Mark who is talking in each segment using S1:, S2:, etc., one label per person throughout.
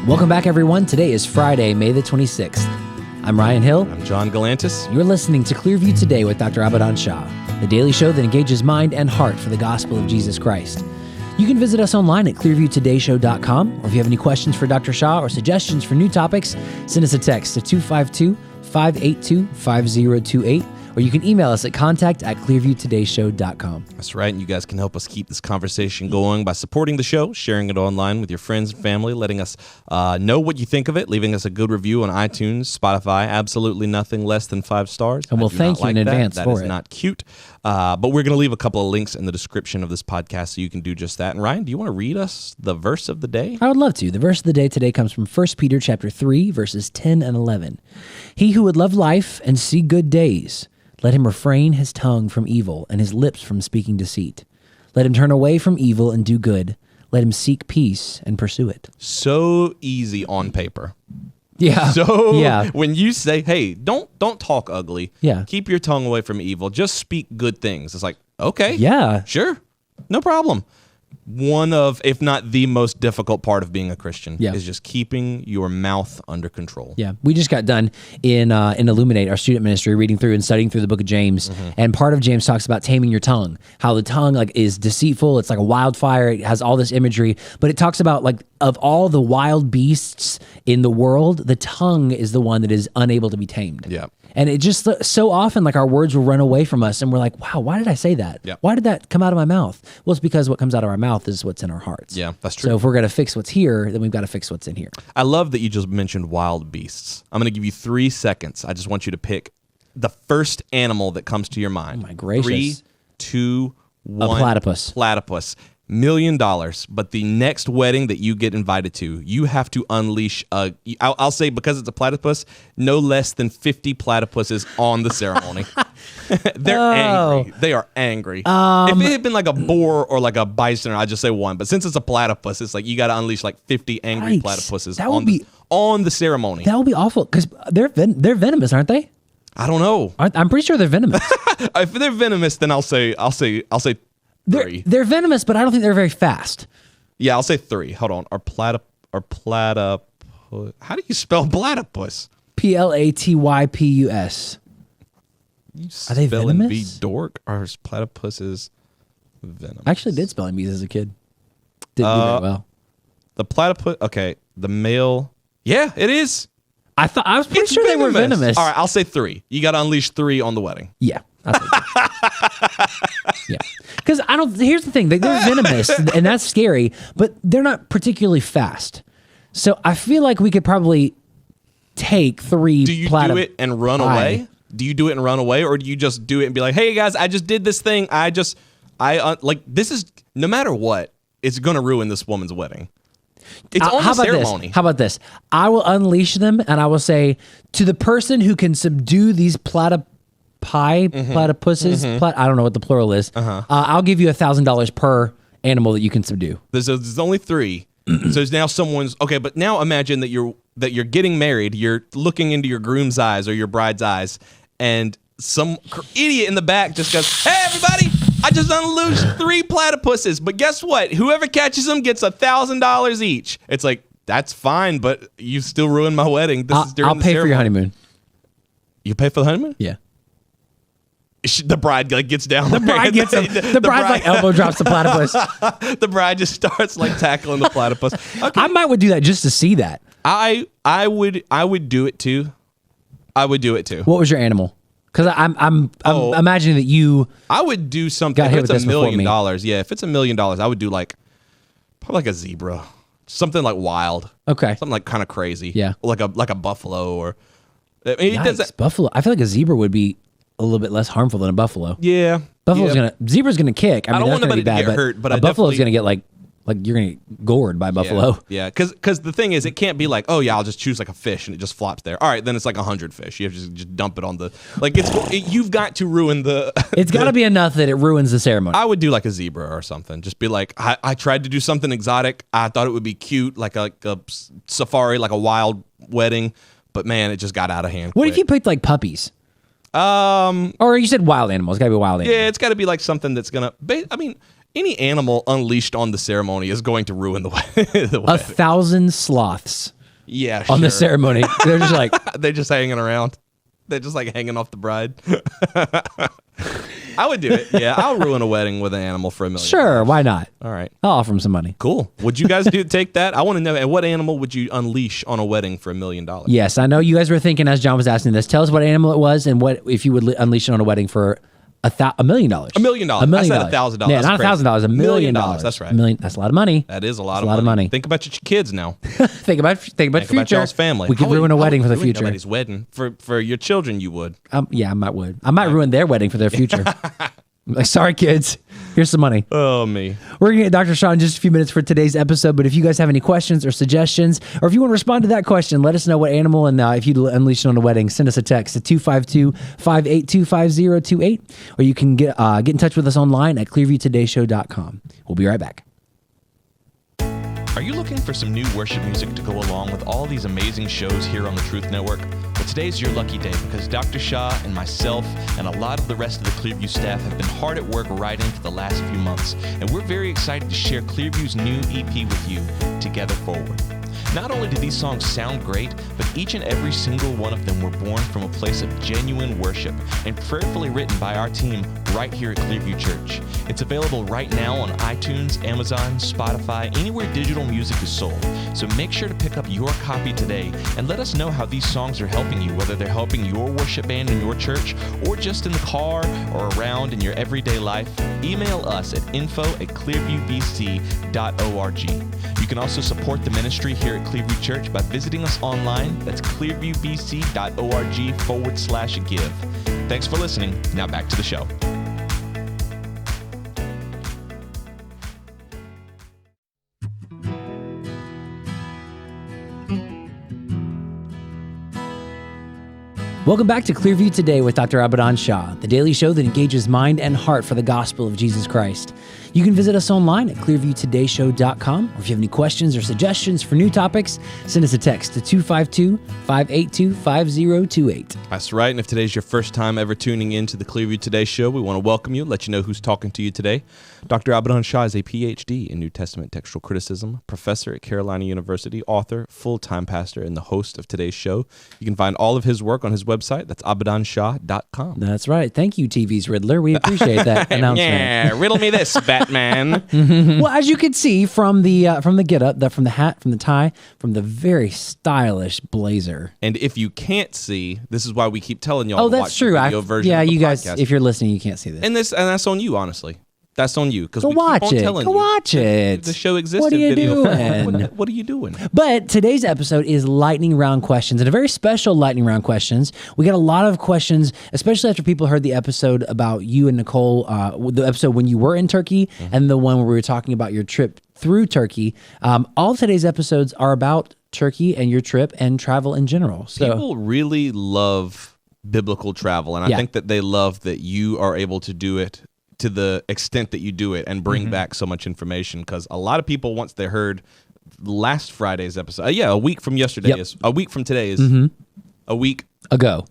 S1: Welcome back, everyone. Today is Friday, May the 26th. I'm Ryan Hill.
S2: I'm John Galantis.
S1: You're listening to Clearview Today with Dr. Shah, the daily show that engages mind and heart for the gospel of Jesus Christ. You can visit us online at clearviewtodayshow.com, or if you have any questions for Dr. Shah or suggestions for new topics, send us a text to 252-582-5028, or you can email us at contact@clearviewtodayshow.com.
S2: That's right, and you guys can help us keep this conversation going by supporting the show, sharing it online with your friends and family, letting us know what you think of it, leaving us a good review on iTunes, Spotify, absolutely nothing less than 5 stars.
S1: And we'll thank you in advance for it.
S2: That is not cute, but we're going to leave a couple of links in the description of this podcast so you can do just that. And Ryan, do you want to read us the verse of the day?
S1: I would love to. The verse of the day today comes from 1 Peter chapter 3, verses 10 and 11. He who would love life and see good days, let him refrain his tongue from evil and his lips from speaking deceit. Let him turn away from evil and do good. Let him seek peace and pursue it.
S2: So easy on paper.
S1: Yeah.
S2: When you say, hey, don't talk ugly.
S1: Yeah.
S2: Keep your tongue away from evil. Just speak good things. It's like, okay.
S1: Yeah.
S2: Sure. No problem. One of, if not the most difficult part of being a Christian is just keeping your mouth under control.
S1: Yeah. We just got done in Illuminate, our student ministry, reading through and studying through the book of James. Mm-hmm. And part of James talks about taming your tongue, how the tongue is deceitful. It's like a wildfire. It has all this imagery, but it talks about of all the wild beasts in the world, the tongue is the one that is unable to be tamed.
S2: Yeah.
S1: And it just so often our words will run away from us and we're like, wow, why did I say that?
S2: Yeah.
S1: Why did that come out of my mouth? Well, it's because what comes out of our mouth is what's in our hearts.
S2: Yeah, that's true.
S1: So if we're going to fix what's here, then we've got to fix what's in here.
S2: I love that you just mentioned wild beasts. I'm going to give you 3 seconds. I just want you to pick the first animal that comes to your mind.
S1: Oh my gracious.
S2: 3, 2, 1.
S1: A platypus.
S2: Platypus. $1 million, but the next wedding that you get invited to, you have to unleash I'll say, because it's a platypus, no less than 50 platypuses on the ceremony. They're angry. They are angry. If it had been like a boar or like a bison, I'd just say 1. But since it's a platypus, it's like you got to unleash like 50 angry platypuses on the ceremony.
S1: That would be awful because they're venomous, aren't they?
S2: I don't know.
S1: I'm pretty sure they're venomous.
S2: If they're venomous, then I'll say 3.
S1: They're venomous, but I don't think they're very fast.
S2: Yeah, I'll say 3. Hold on. Platypus. How do you spell platypus?
S1: Platypus. Are they venomous?
S2: Bee dork, or is platypuses venomous?
S1: I actually did spelling bees as a kid. Didn't do very well.
S2: The platypus. Okay, the male. Yeah, it is.
S1: I was pretty sure they were venomous.
S2: All right, I'll say 3. You got to unleash 3 on the wedding.
S1: Yeah. Yeah. Because here's the thing, they're venomous and that's scary, but they're not particularly fast. So I feel like we could probably take 3
S2: Do you do it and run away? Do you do it and run away, or do you just do it and be like, hey guys, I just did this thing. This is, no matter what, it's going to ruin this woman's wedding. It's on the ceremony.
S1: How about this? I will unleash them and I will say, to the person who can subdue these platypuses, I don't know what the plural is. I'll give you $1,000 per animal that you can subdue.
S2: There's only 3. So now someone's okay, but now imagine that you're getting married. You're looking into your groom's eyes or your bride's eyes, and some idiot in the back just goes, "Hey, everybody! I just unleashed 3 platypuses, but guess what? Whoever catches them gets $1,000 each." It's like, that's fine, but you still ruined my wedding.
S1: I'll pay for your honeymoon.
S2: You pay for the honeymoon?
S1: Yeah.
S2: The bride gets down.
S1: The bride gets him. The bride elbow drops the platypus.
S2: The bride just starts tackling the platypus. Okay.
S1: I would do that just to see that.
S2: I would do it too. I would do it too.
S1: What was your animal? Because I'm imagining that you.
S2: I would do something. If it's $1 million, yeah. If it's $1 million, I would do probably like a zebra, something wild.
S1: Okay.
S2: Something kind of crazy.
S1: Yeah.
S2: Like a buffalo or.
S1: Buffalo. I feel like a zebra would be a little bit less harmful than a buffalo.
S2: Yeah.
S1: Zebra's gonna kick. I
S2: don't want anybody to get hurt, but
S1: a buffalo's gonna get you're gonna get gored by buffalo.
S2: Yeah. Because the thing is, it can't be oh yeah, I'll just choose a fish and it just flops there. All right, then it's 100 fish. You have to just dump it on the you've got to ruin the.
S1: It's got to be enough that it ruins the ceremony.
S2: I would do a zebra or something. Just be I tried to do something exotic. I thought it would be cute, like a safari, like a wild wedding, but man, it just got out of hand.
S1: What if you picked puppies? Or you said wild animal. It's got to be a wild animal.
S2: Yeah, it's got to be like something that's gonna. I mean, any animal unleashed on the ceremony is going to ruin the wedding.
S1: 1,000 sloths.
S2: Yeah,
S1: on the ceremony. They're just like
S2: they're just hanging around. They're just like hanging off the bride. I would do it. Yeah, I'll ruin a wedding with an animal for $1 million.
S1: Sure, why not?
S2: All right,
S1: I'll offer him some money.
S2: Cool. Would you guys take that? I want to know. And what animal would you unleash on a wedding for $1 million?
S1: Yes, I know you guys were thinking as John was asking this. Tell us what animal it was and what if you would unleash it on a wedding for $1 million. $1
S2: million.
S1: $1 million.
S2: I said $1,000.
S1: Yeah, not $1,000. $1 million.
S2: That's right.
S1: That's a lot of money.
S2: That is a lot of money. Think about your kids now.
S1: think about future.
S2: About y'all's family.
S1: We could ruin a wedding for the future.
S2: Nobody's wedding for your children. You would.
S1: Yeah, I might ruin their wedding for their future. Like, sorry, kids. Here's some money.
S2: Oh, me.
S1: We're going to get Dr. Shah in just a few minutes for today's episode, but if you guys have any questions or suggestions, or if you want to respond to that question, let us know what animal, and if you'd unleash it on a wedding, send us a text at 252-582-5028, or you can get in touch with us online at clearviewtodayshow.com. We'll be right back.
S3: Are you looking for some new worship music to go along with all these amazing shows here on the Truth Network? Well, today's your lucky day because Dr. Shah and myself and a lot of the rest of the Clearview staff have been hard at work writing for the last few months, and we're very excited to share Clearview's new EP with you, Together Forward. Not only do these songs sound great, but each and every single one of them were born from a place of genuine worship and prayerfully written by our team right here at Clearview Church. It's available right now on iTunes, Amazon, Spotify, anywhere digital music is sold. So make sure to pick up your copy today and let us know how these songs are helping you, whether they're helping your worship band in your church or just in the car or around in your everyday life. Email us at info@clearviewbc.org. You can also support the ministry here at Clearview Church by visiting us online. That's clearviewbc.org/give. Thanks for listening. Now back to the show.
S1: Welcome back to Clearview Today with Dr. Abadan Shah, the daily show that engages mind and heart for the gospel of Jesus Christ. You can visit us online at clearviewtodayshow.com, or if you have any questions or suggestions for new topics, send us a text to 252-582-5028.
S2: That's right, and if today's your first time ever tuning in to the Clearview Today show, we want to welcome you, let you know who's talking to you today. Dr. Abadan Shah is a PhD in New Testament textual criticism, professor at Carolina University, author, full-time pastor, and the host of today's show. You can find all of his work on his website. That's abadanshah.com.
S1: That's right. Thank you, TV's Riddler. We appreciate that announcement.
S2: Yeah, riddle me this, Batman.
S1: Well, as you can see from the getup, from the hat, from the tie, from the very stylish blazer.
S2: And if you can't see, this is why we keep telling y'all.
S1: Oh,
S2: to
S1: that's
S2: watch
S1: true.
S2: The video version
S1: yeah,
S2: of the
S1: you guys,
S2: podcast.
S1: if you're listening, you can't see this.
S2: And that's on you, honestly. That's on you because
S1: Go
S2: we
S1: watch
S2: keep on
S1: it.
S2: telling
S1: Go
S2: you
S1: watch it.
S2: The show exists.
S1: What are
S2: in
S1: you
S2: video.
S1: doing?
S2: What are you doing?
S1: But today's episode is lightning round questions, and a very special lightning round questions. We got a lot of questions, especially after people heard the episode about you and Nicole, the episode when you were in Turkey, and the one where we were talking about your trip through Turkey. All of today's episodes are about Turkey and your trip and travel in general. So
S2: people really love biblical travel, and I think that they love that you are able to do it to the extent that you do it and bring back so much information, because a lot of people, once they heard last Friday's episode, a week from yesterday is a week from today is a week ago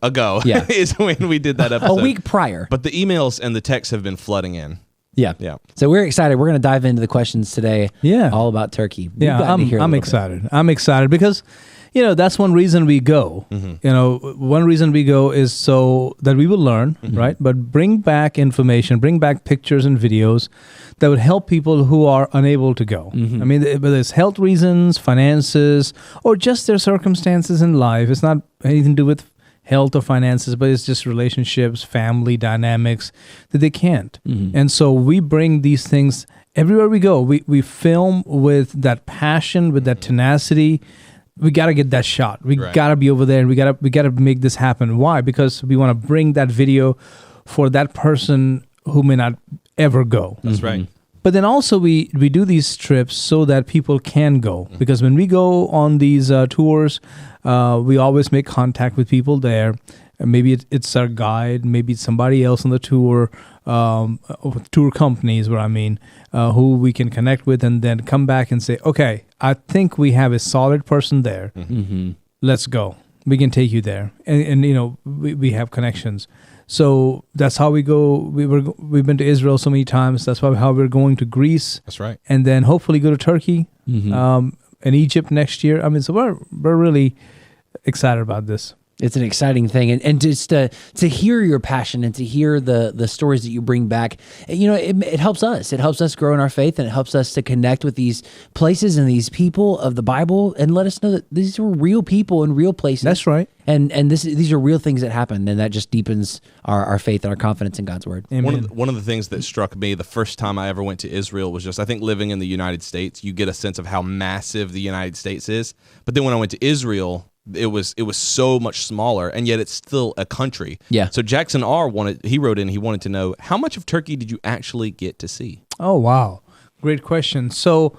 S2: is when we did that episode.
S1: A week prior.
S2: But the emails and the texts have been flooding in.
S1: Yeah. So we're excited. We're going to dive into the questions today.
S4: Yeah.
S1: All about Turkey.
S4: I'm excited. I'm excited because, that's one reason we go. One reason we go is so that we will learn, right? But bring back information, bring back pictures and videos that would help people who are unable to go. I mean, whether it's health reasons, finances, or just their circumstances in life. It's not anything to do with health or finances, but it's just relationships, family dynamics that they can't. And so we bring these things everywhere we go. We film with that passion, with that tenacity. We got to get that shot. We got to be over there, and we got to make this happen. Why? Because we want to bring that video for that person who may not ever go.
S2: That's right.
S4: But then also we do these trips so that people can go. Because when we go on these tours, we always make contact with people there. Maybe it's our guide, maybe it's somebody else on the tour, tour companies, who we can connect with and then come back and say, okay, I think we have a solid person there. Let's go. we can take you there, and we have connections. So that's how we go. We've been to Israel so many times. That's how we're going to Greece.
S2: That's right.
S4: And then hopefully go to Turkey, and Egypt next year. I mean, so we're really excited about this.
S1: It's an exciting thing, and just to hear your passion and to hear the stories that you bring back, it helps us. It helps us grow in our faith, and it helps us to connect with these places and these people of the Bible, and let us know that these are real people in real places.
S4: That's right.
S1: And these are real things that happen, and that just deepens our faith and our confidence in God's word.
S4: Amen.
S2: One of the things that struck me the first time I ever went to Israel was just, I think, living in the United States, you get a sense of how massive the United States is. But then when I went to Israel, it was so much smaller, and yet it's still a country.
S1: Yeah.
S2: So Jackson R. wanted to know, how much of Turkey did you actually get to see?
S4: Oh, wow. Great question. So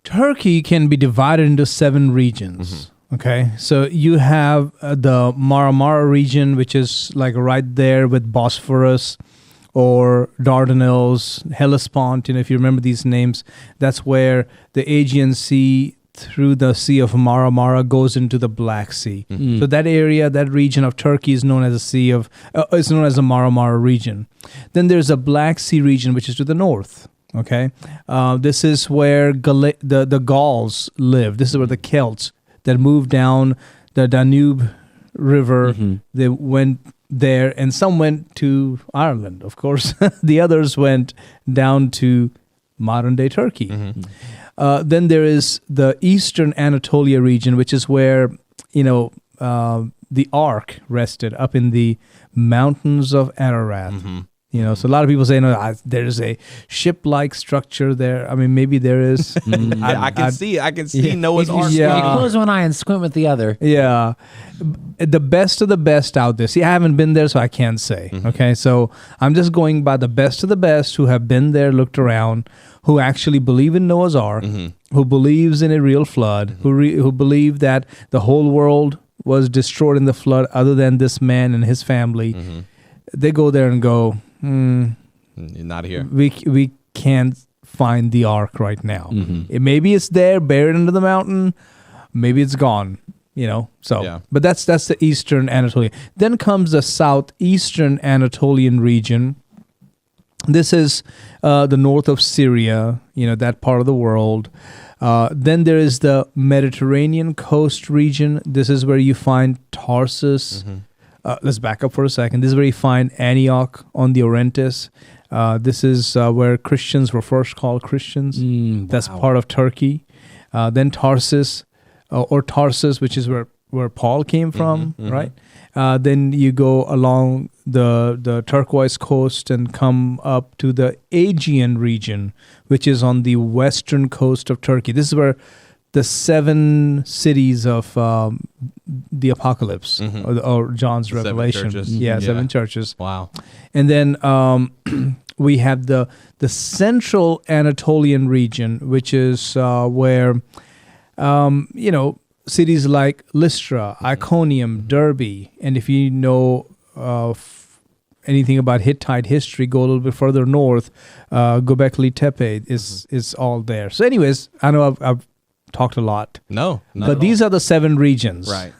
S4: Turkey can be divided into 7 regions. Okay. So you have the Marmara region, which is like right there with Bosphorus or Dardanelles, Hellespont, if you remember these names. That's where the Aegean Sea through the Sea of Marmara goes into the Black Sea. So that area, that region of Turkey is known as it's known as the Marmara region. Then there's a Black Sea region, which is to the north. Okay, this is where the Gauls live. This is where the Celts that moved down the Danube River, they went there, and some went to Ireland, of course. The others went down to modern-day Turkey. Then there is the Eastern Anatolia region, which is where, the Ark rested up in the mountains of Ararat. So a lot of people say, there's a ship-like structure there. I mean, maybe there is.
S2: I can see Noah's Ark.
S1: If you close one eye and squint with the other.
S4: Yeah. The best of the best out there. See, I haven't been there, so I can't say. Okay, so I'm just going by the best of the best who have been there, looked around, who actually believe in Noah's Ark, who believes in a real flood, who believe that the whole world was destroyed in the flood other than this man and his family. They go there and go,
S2: not here.
S4: We can't find the Ark right now. Maybe it's there, buried under the mountain. Maybe it's gone. So. Yeah. But that's the Eastern Anatolia. Then comes the Southeastern Anatolian region. This is the north of Syria, that part of the world. Then there is the Mediterranean coast region. This is where you find Tarsus. Let's back up for a second. This is where you find Antioch on the Orontes. This is where Christians were first called Christians. That's part of Turkey. Then Tarsus, or Tarsus, which is where Paul came from, right? Then you go along the turquoise coast and come up to the Aegean region, which is on the western coast of Turkey. This is where the 7 cities of the Apocalypse or John's Revelation.
S2: 7 churches.
S4: 7 churches.
S2: Wow.
S4: And then we have the Central Anatolian region, which is where cities like Lystra, Iconium, Derbe, and if you know anything about Hittite history, go a little bit further north, Göbekli Tepe is all there. So anyways, I know I've talked a lot.
S2: No,
S4: but these are the 7 regions.
S2: Right,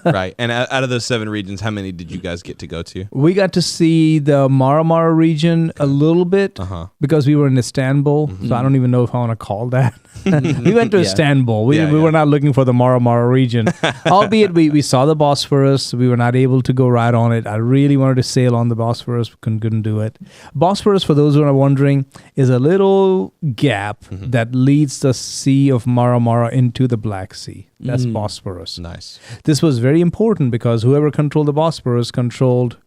S2: right. And out of those 7 regions, how many did you guys get to go to?
S4: We got to see the Marmara region a little bit because we were in Istanbul. So I don't even know if I want to call that. We went to Istanbul. We were not looking for the Marmara region. Albeit we saw the Bosphorus. We were not able to go right on it. I really wanted to sail on the Bosphorus. Couldn't do it. Bosphorus, for those who are wondering, is a little gap that leads the Sea of Marmara into the Black Sea. That's Bosphorus.
S2: Nice.
S4: This was very important because whoever controlled the Bosphorus controlled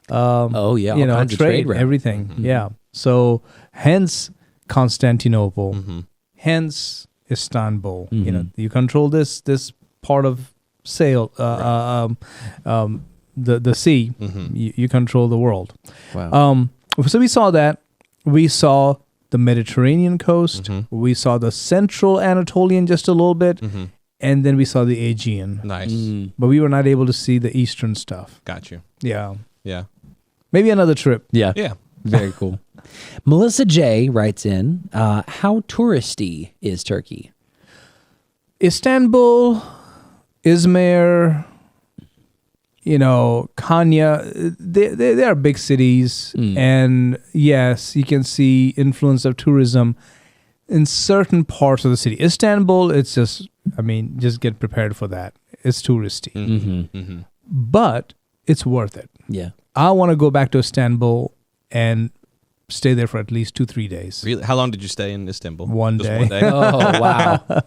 S4: trade, everything. Yeah. So hence Constantinople, hence Istanbul. You control this part of sail, the sea. You control the world.
S1: Wow.
S4: So we saw that. We saw the Mediterranean coast. We saw the Central Anatolian just a little bit. And then we saw the Aegean.
S2: Nice.
S4: But we were not able to see the Eastern stuff.
S2: Got you.
S4: Yeah.
S2: Yeah.
S4: Maybe another trip.
S1: Yeah.
S2: Yeah.
S1: Very cool. Melissa J. writes in, how touristy is Turkey?
S4: Istanbul, Izmir, Kenya, they are big cities. And yes, you can see influence of tourism in certain parts of the city. Istanbul, it's just get prepared for that. It's touristy. But it's worth it.
S1: Yeah.
S4: I want to go back to Istanbul and stay there for at least 2-3 days.
S2: Really? How long did you stay in Istanbul?
S4: One
S2: Just
S4: day.
S2: 1 day?
S1: Oh, wow.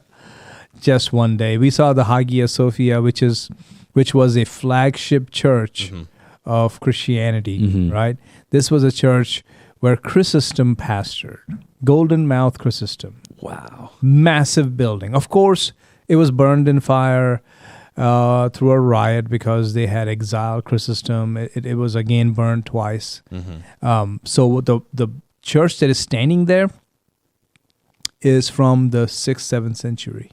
S4: Just one day. We saw the Hagia Sophia, which was a flagship church of Christianity, right? This was a church where Chrysostom pastored. Golden Mouth Chrysostom.
S1: Wow.
S4: Massive building. Of course, it was burned in fire through a riot because they had exiled Chrysostom. It was again burned twice. So the church that is standing there is from the 6th, 7th century.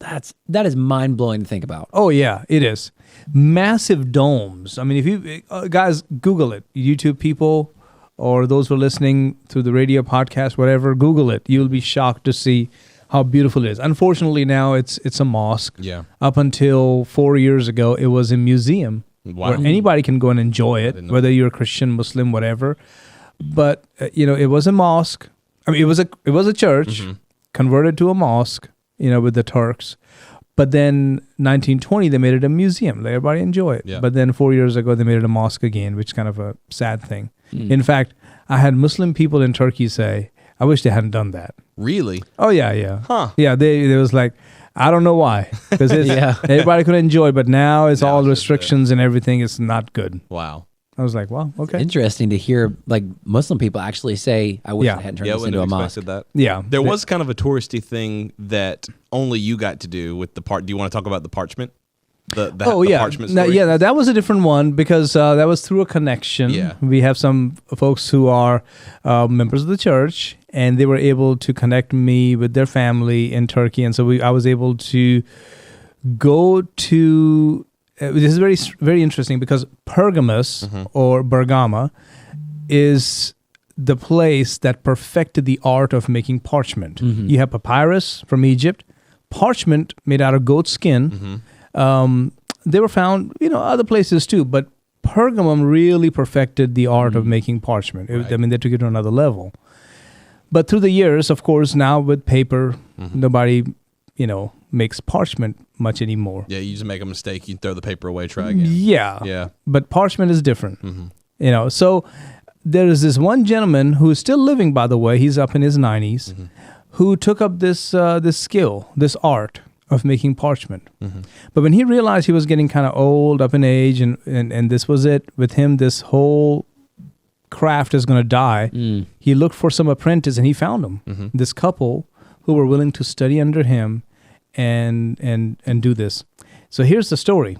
S1: That is mind blowing to think about.
S4: Oh yeah, it is. Massive domes. I mean, if you guys Google it, YouTube people or those who are listening through the radio podcast, whatever, Google it. You'll be shocked to see how beautiful it is. Unfortunately, now it's a mosque.
S2: Yeah.
S4: Up until 4 years ago, it was a museum
S2: Wow.
S4: where anybody can go and enjoy it, whether you're a Christian, Muslim, whatever. But it was a mosque. I mean, it was a church converted to a mosque. With the Turks. But then 1920, they made it a museum. Let everybody enjoy it.
S2: Yeah.
S4: But then 4 years ago, they made it a mosque again, which is kind of a sad thing. In fact, I had Muslim people in Turkey say, I wish they hadn't done that.
S2: Really?
S4: Oh, yeah.
S2: Huh.
S4: Yeah, they was like, I don't know why. Because everybody could enjoy it, but now it's all restrictions and everything. It's not good.
S2: Wow.
S4: I was like, wow, okay.
S1: Interesting to hear like Muslim people actually say, I wish I hadn't turned this into a mosque.
S2: That.
S4: Yeah.
S2: There was kind of a touristy thing that only you got to do with the part. Do you want to talk about the parchment? The parchment story?
S4: That was a different one because that was through a connection.
S2: Yeah.
S4: We have some folks who are members of the church, and they were able to connect me with their family in Turkey, and so I was able to go to. This is very, very interesting because Pergamus or Bergama is the place that perfected the art of making parchment. You have papyrus from Egypt, parchment made out of goat skin. They were found, other places too, but Pergamum really perfected the art of making parchment.
S2: Right.
S4: They took it to another level. But through the years, of course, now with paper, nobody, makes parchment much anymore.
S2: Yeah, you just make a mistake, you throw the paper away, try again.
S4: Yeah. But parchment is different. So there is this one gentleman who is still living, by the way, he's up in his 90s, who took up this skill, this art of making parchment. But when he realized he was getting kind of old, up in age, and this was it, with him, this whole craft is going to die, he looked for some apprentice and he found them. This couple who were willing to study under him and do this. So here's the story.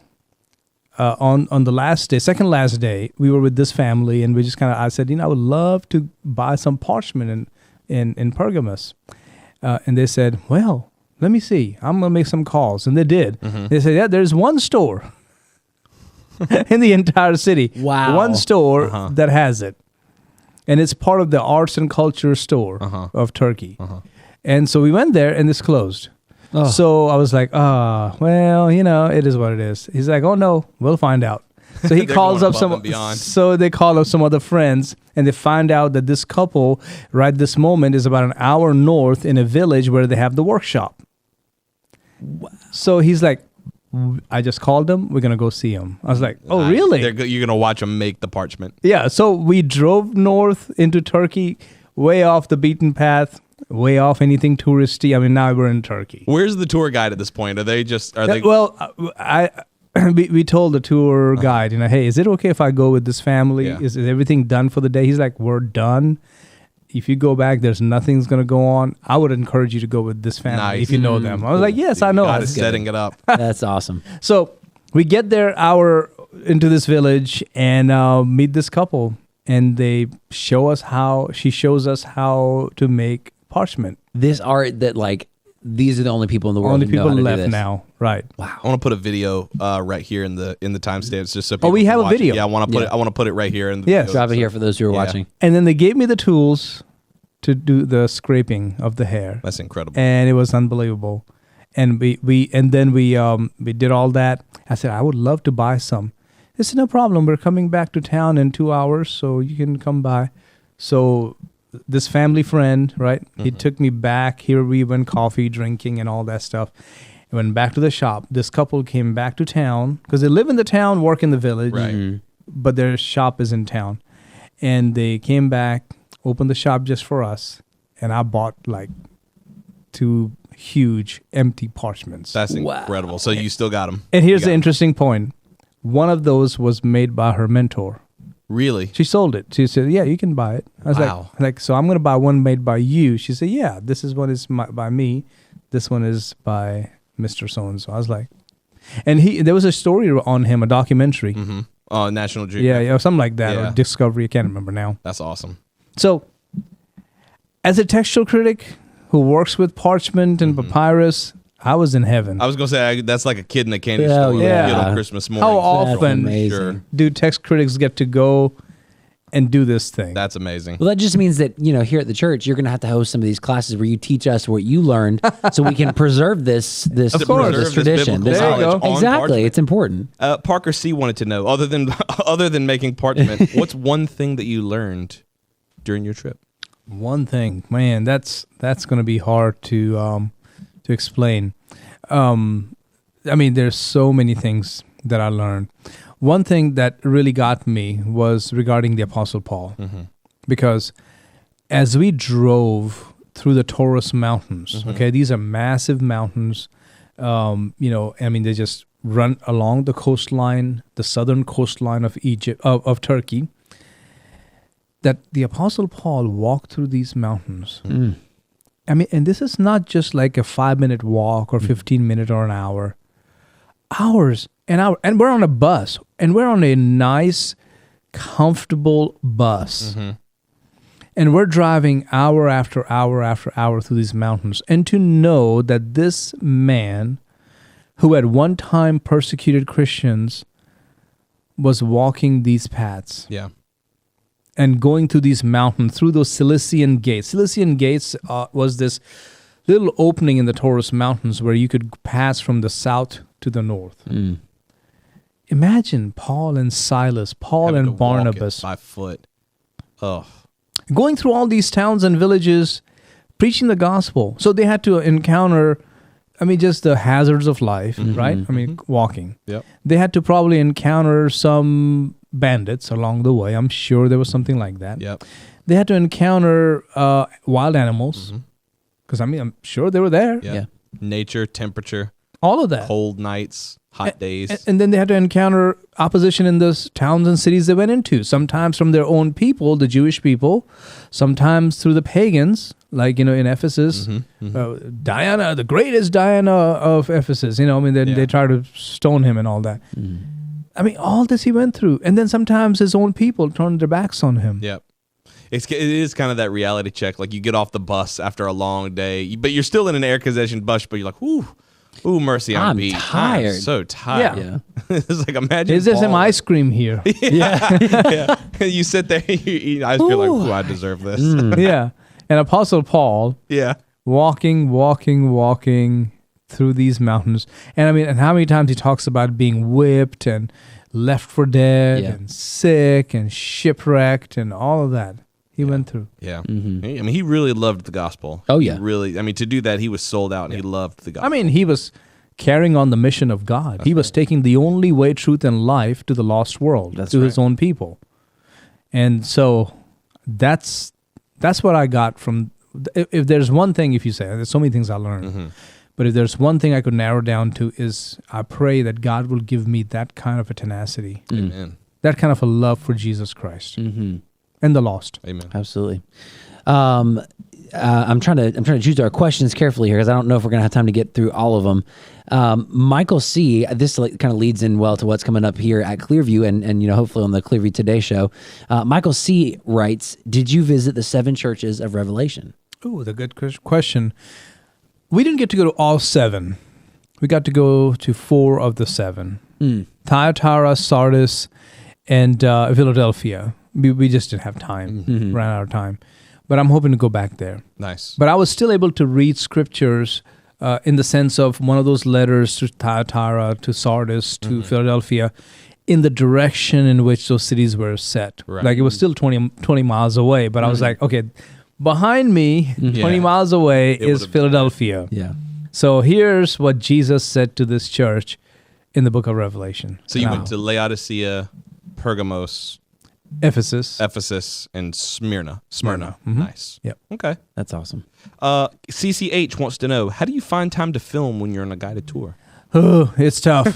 S4: On the last day, second last day, we were with this family, and we just I said, I would love to buy some parchment in Pergamus. And they said, well, let me see. I'm going to make some calls. And they did. They said, yeah, there's one store in the entire city.
S1: Wow.
S4: One store that has it. And it's part of the arts and culture store of Turkey. And so we went there, and it's closed. Oh. So I was like, well, it is what it is. He's like, oh no, we'll find out. So he calls up they call up some other friends, and they find out that this couple right this moment is about an hour north in a village where they have the workshop. Wow. So he's like, I just called them. We're going to go see them. I was like, oh,
S2: Nice.
S4: really?
S2: You're going to watch them make the parchment.
S4: Yeah. So we drove north into Turkey, way off the beaten path. Way off anything touristy. Now we're in Turkey.
S2: Where's the tour guide at this point? Are they?
S4: Well, we told the tour guide, hey, is it okay if I go with this family?
S2: Yeah.
S4: Is everything done for the day? He's like, we're done. If you go back, there's nothing's going to go on. I would encourage you to go with this family if you know them. I was like, yes, I know.
S2: God is setting it up.
S1: That's awesome.
S4: So we get there hour into this village and meet this couple, and she shows us how to make parchment.
S1: This art that these are the only people in the world
S4: Only
S1: who know
S4: people
S1: how to do
S4: left
S1: this.
S4: now, right?
S1: Wow.
S2: I want to put a video right here in the timestamps just so people
S4: we
S2: can
S4: have a
S2: watch it.
S4: video.
S2: Yeah, I want to put it right here in the
S4: Yes.
S2: video.
S1: Drop it here for those who are
S2: Yeah.
S1: watching.
S4: And then they gave me the tools to do the scraping of the hair,
S2: That's incredible.
S4: and it was unbelievable. And we did all that. I said, I would love to buy some. They said, no problem. We're coming back to town in 2 hours, so you can come by. So this family friend, right? He took me back. Here we went coffee, drinking, and all that stuff. I went back to the shop. This couple came back to town because they live in the town, work in the village,
S2: Right.
S4: but their shop is in town. And they came back, opened the shop just for us, and I bought like 2 huge empty parchments.
S2: That's incredible. So you still got them.
S4: And here's the interesting point. One of those was made by her mentor.
S2: Really?
S4: She sold it. She said, yeah, you can buy it. I was
S2: Wow.
S4: like, so I'm going to buy one made by you. She said, yeah, this is one is by me. This one is by Mr. So-and-so. I was like, and there was a story on him, a documentary.
S2: Mm-hmm. National Geographic.
S4: Yeah, something like that,
S2: Yeah.
S4: or Discovery. I can't remember now.
S2: That's awesome.
S4: So, as a textual critic who works with parchment and papyrus, I was in heaven.
S2: I was going to say, that's like a kid in a candy
S1: Hell
S2: store
S4: yeah.
S2: you get on Christmas morning.
S4: How
S1: That's
S4: often
S1: amazing.
S2: Sure.
S4: do text critics get to go and do this thing?
S2: That's amazing.
S1: Well, that just means that, here at the church, you're going to have to host some of these classes where you teach us what you learned so we can preserve this
S4: Of course.
S1: this tradition.
S2: biblical
S4: There you
S2: knowledge
S4: go.
S2: on
S1: Exactly.
S2: parchment.
S1: It's important.
S2: Parker C wanted to know, other than making parchment, what's one thing that you learned during your trip?
S4: One thing, man, that's going to be hard to explain. I mean, there's so many things that I learned. One thing that really got me was regarding the Apostle Paul, because as we drove through the Taurus Mountains, okay, these are massive mountains. I mean, they just run along the coastline, the southern coastline of Egypt, of Turkey. That the Apostle Paul walked through these mountains. I mean, and this is not just like a 5-minute walk or 15-minute or an hour. Hours and hours. And we're on a bus. And we're on a nice, comfortable bus. And we're driving hour after hour after hour through these mountains. And to know that this man, who at one time persecuted Christians, was walking these paths.
S2: Yeah.
S4: And going through these mountains, through those Cilician gates. Cilician gates was this little opening in the Taurus Mountains where you could pass from the south to the north. Imagine Paul and Silas, Paul
S2: Having to
S4: and
S2: walk it
S4: Barnabas,
S2: by foot. Oh.
S4: going through all these towns and villages, preaching the gospel. So they had to encounter, just the hazards of life, right? Walking.
S2: Yep.
S4: They had to probably encounter some bandits along the way. I'm sure there was something like that.
S2: Yep.
S4: They had to encounter wild animals, because I'm sure they were there.
S2: Yeah.
S1: Yeah.
S2: Nature, temperature,
S4: All of that.
S2: cold nights, hot days.
S4: And then they had to encounter opposition in the towns and cities they went into, sometimes from their own people, the Jewish people, sometimes through the pagans, like, in Ephesus, Diana, the greatest Diana of Ephesus, they try to stone him and all that. All this he went through. And then sometimes his own people turned their backs on him.
S2: Yep. It is kind of that reality check. Like you get off the bus after a long day, but you're still in an air-conditioned bus, but you're like, ooh, mercy, I'm beat.
S1: tired.
S2: I'm so tired.
S1: Yeah.
S2: It's like, imagine.
S4: Is there some
S2: Paul-
S4: ice cream here?
S2: Yeah. You sit there, you eat ice cream, like, ooh, I deserve this.
S4: Yeah. And Apostle Paul
S2: Yeah.
S4: walking through these mountains. And how many times he talks about being whipped and left for dead
S1: Yeah.
S4: and sick and shipwrecked and all of that he went through.
S2: Yeah. He really loved the gospel.
S1: Oh,
S2: He
S1: yeah.
S2: really, to do that, he was sold out and he loved the gospel.
S4: He was carrying on the mission of God. He was taking the only way, truth, and life to the lost world,
S1: That's
S4: to
S1: right.
S4: his own people. And so that's what I got from, if there's one thing, if you say, there's so many things I learned, but if there's one thing I could narrow down to is I pray that God will give me that kind of a tenacity,
S2: Amen.
S4: that kind of a love for Jesus Christ and the lost.
S2: Amen.
S1: Absolutely. I'm trying to choose our questions carefully here because I don't know if we're going to have time to get through all of them. Michael C., this kind of leads in well to what's coming up here at Clearview and hopefully on the Clearview Today show. Michael C. writes, did you visit the 7 churches of Revelation?
S4: Ooh, the good question. We didn't get to go to all 7. We got to go to 4 of the 7. Thyatira, Sardis, and Philadelphia. We just didn't have time, ran out of time. But I'm hoping to go back there.
S2: Nice.
S4: But I was still able to read scriptures in the sense of one of those letters to Thyatira, to Sardis, to Philadelphia, in the direction in which those cities were set.
S2: Right.
S4: Like it was still 20 miles away, but I was like, okay, behind me, 20 miles away is Philadelphia.
S1: Yeah.
S4: So here's what Jesus said to this church in the book of Revelation.
S2: So you went to Laodicea, Pergamos,
S4: Ephesus,
S2: and Smyrna.
S4: Mhm.
S2: Nice.
S4: Yep.
S2: Okay.
S1: That's awesome.
S2: CCH wants to know, how do you find time to film when you're on a guided tour?
S4: Oh, it's tough.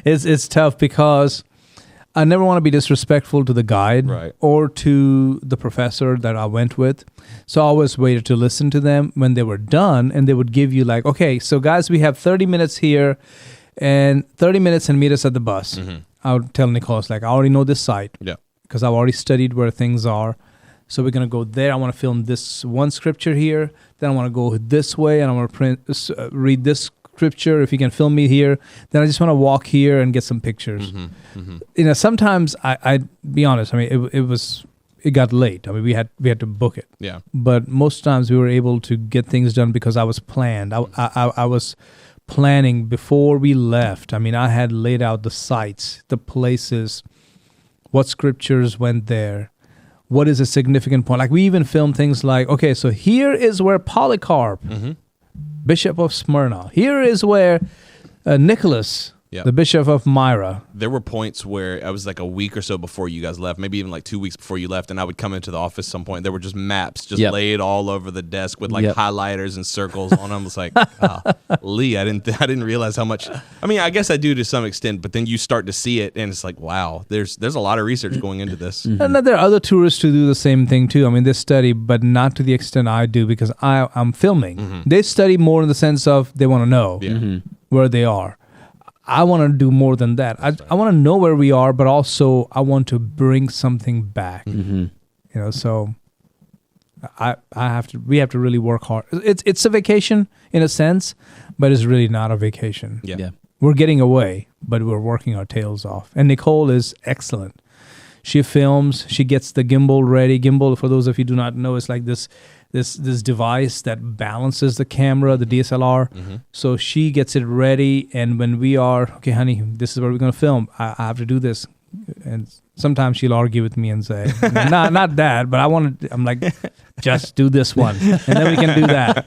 S4: It's tough because I never want to be disrespectful to the guide or to the professor that I went with. So I always waited to listen to them when they were done, and they would give you like, okay, so guys, we have 30 minutes here and 30 minutes and meet us at the bus. I would tell Nicholas, like, I already know this site because I've already studied where things are. So we're going to go there. I want to film this one scripture here. Then I want to go this way, and I want to read this scripture. If you can film me here, then I just want to walk here and get some pictures. You know, sometimes I be honest. I mean, it got late. I mean, we had to book it.
S2: Yeah.
S4: But most times we were able to get things done because I was planned. I was planning before we left. I mean, I had laid out the sites, the places, what scriptures went there. What is a significant point? Like we even filmed things like, okay, so here is where Polycarp, Bishop of Smyrna, here is where Nicholas, the Bishop of Myra.
S2: There were points where I was like a week or so before you guys left, maybe even like 2 weeks before you left, and I would come into the office some point. There were just maps just laid all over the desk with like highlighters and circles on them. It's like, Lee, I didn't realize how much. I mean, I guess I do to some extent, but then you start to see it, and it's like, wow, there's a lot of research going into this.
S4: And there are other tourists who do the same thing too. I mean, they study, but not to the extent I do because I'm filming. They study more in the sense of they want to know where they are. I want to do more than that. I want to know where we are, but also I want to bring something back. You know, so we have to really work hard. It's a vacation in a sense, but it's really not a vacation.
S2: Yeah.
S4: We're getting away, but we're working our tails off. And Nicole is excellent. She films, she gets the gimbal ready. Gimbal, for those of you who do not know, is like this device that balances the camera, the DSLR. So she gets it ready, and when we are, okay, honey, this is where we're going to film. I have to do this. And sometimes she'll argue with me and say, not that, but I'm like, just do this one, and then we can do that.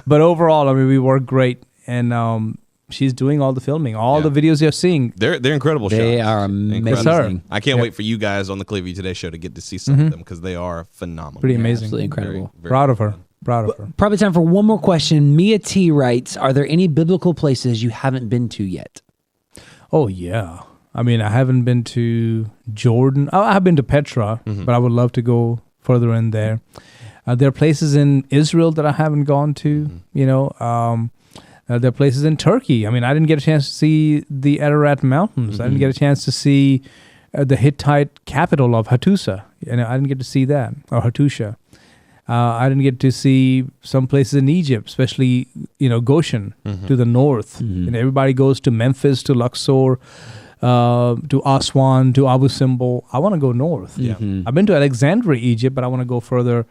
S4: But overall, I mean, we work great, and she's doing all the filming, all the videos you're seeing.
S2: They're incredible shots.
S1: They are amazing.
S4: Yes,
S2: I can't wait for you guys on the Clearview Today show to get to see some of them because they are phenomenal.
S4: Pretty amazing.
S1: Absolutely incredible.
S2: Very
S4: Proud of her.
S1: Probably time for one more question. Mia T writes, are there any biblical places you haven't been to yet?
S4: Oh, yeah. I mean, I haven't been to Jordan. I've been to Petra, but I would love to go further in there. There are places in Israel that I haven't gone to, you know. There are places in Turkey. I mean, I didn't get a chance to see the Ararat Mountains. I didn't get a chance to see the Hittite capital of Hattusa. You know, I didn't get to see that, or Hattusha. I didn't get to see some places in Egypt, especially, you know, Goshen to the north. And everybody goes to Memphis, to Luxor, to Aswan, to Abu Simbel. I want to go north. I've been to Alexandria, Egypt, but I want to go further,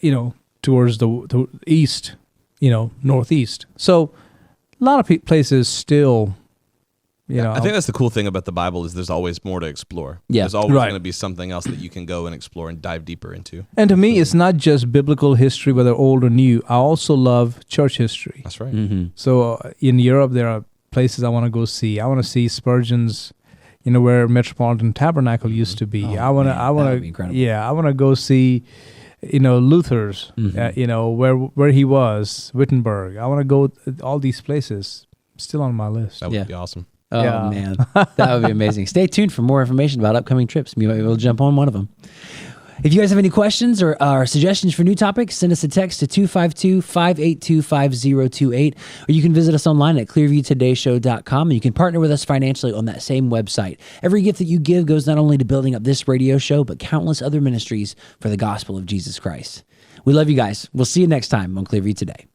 S4: you know, towards the east, you know, northeast. So a lot of places still, you know.
S2: I think that's the cool thing about the Bible is there's always more to explore.
S1: Yeah.
S2: There's always going to be something else that you can go and explore and dive deeper into.
S4: And to me, it's not just biblical history, whether old or new. I also love church history.
S2: That's right.
S4: So in Europe, there are places I want to go see. I want to see Spurgeon's, you know, where Metropolitan Tabernacle used to be. I want to go see, you know, Luther's, you know, where he was, Wittenberg. I want to go all these places. Still on my list.
S2: That would be awesome.
S1: Oh, man. That would be amazing. Stay tuned for more information about upcoming trips. You might be able to jump on one of them. If you guys have any questions or suggestions for new topics, send us a text to 252-582-5028, or you can visit us online at clearviewtodayshow.com, and you can partner with us financially on that same website. Every gift that you give goes not only to building up this radio show, but countless other ministries for the gospel of Jesus Christ. We love you guys. We'll see you next time on Clearview Today.